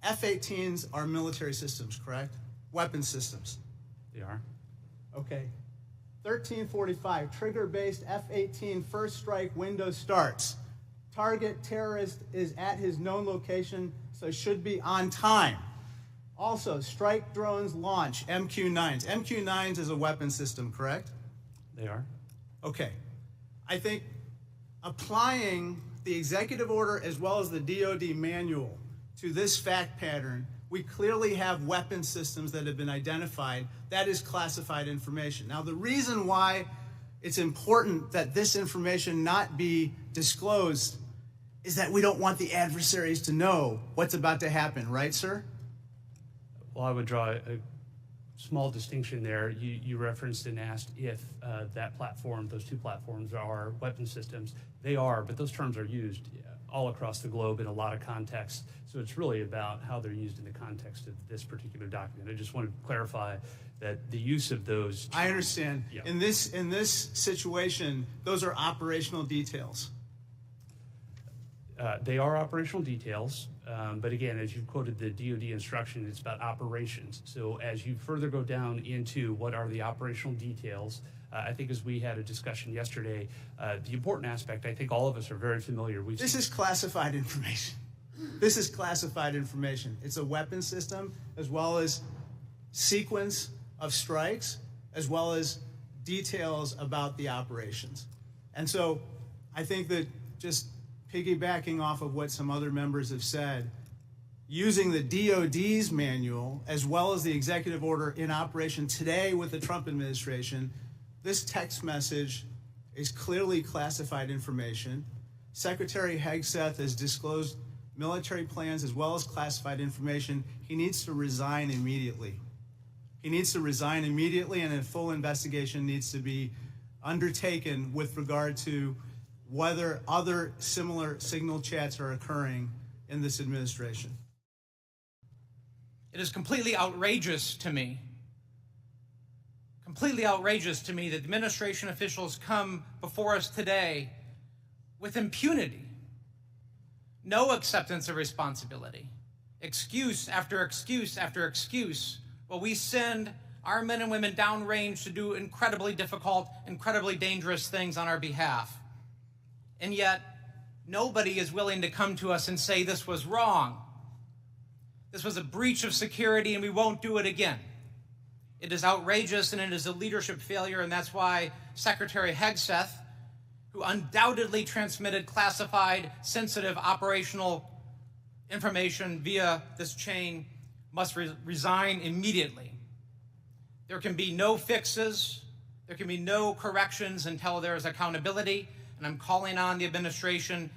F-18s are military systems, correct? Weapon systems. They are. Okay. 1345, trigger-based F-18 first strike window starts. Target terrorist is at his known location, so should be on time. Also, strike drones launch, MQ-9s. MQ-9s is a weapon system, correct? They are. Okay. I think applying the executive order as well as the DoD manual to this fact pattern, we clearly have weapon systems that have been identified. That is classified information. Now, the reason why it's important that this information not be disclosed is that we don't want the adversaries to know what's about to happen, right, sir? Well, I would draw a small distinction there. You referenced and asked if that platform, those two platforms are weapon systems. They are, but those terms are used all across the globe in a lot of contexts. So it's really about how they're used in the context of this particular document. I just wanted to clarify that the use of those terms, I understand. Yeah. In this situation, those are operational details. They are operational details, but again, as you quoted the DoD instruction, it's about operations. So as you further go down into what are the operational details, I think as we had a discussion yesterday, the important aspect, I think all of us are very familiar. This is classified information. This is classified information. It's a weapon system as well as sequence of strikes as well as details about the operations. And so I think that just piggybacking off of what some other members have said, using the DoD's manual as well as the executive order in operation today with the Trump administration, this text message is clearly classified information. Secretary Hegseth has disclosed military plans as well as classified information. He needs to resign immediately. He needs to resign immediately, and a full investigation needs to be undertaken with regard to whether other similar signal chats are occurring in this administration. It is completely outrageous to me that administration officials come before us today with impunity, no acceptance of responsibility, excuse after excuse after excuse, while we send our men and women downrange to do incredibly difficult, incredibly dangerous things on our behalf. And yet, nobody is willing to come to us and say this was wrong. This was a breach of security and we won't do it again. It is outrageous and it is a leadership failure, and that's why Secretary Hegseth, who undoubtedly transmitted classified, sensitive operational information via this chain, must resign immediately. There can be no fixes, there can be no corrections until there is accountability, and I'm calling on the administration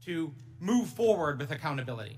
to move forward with accountability.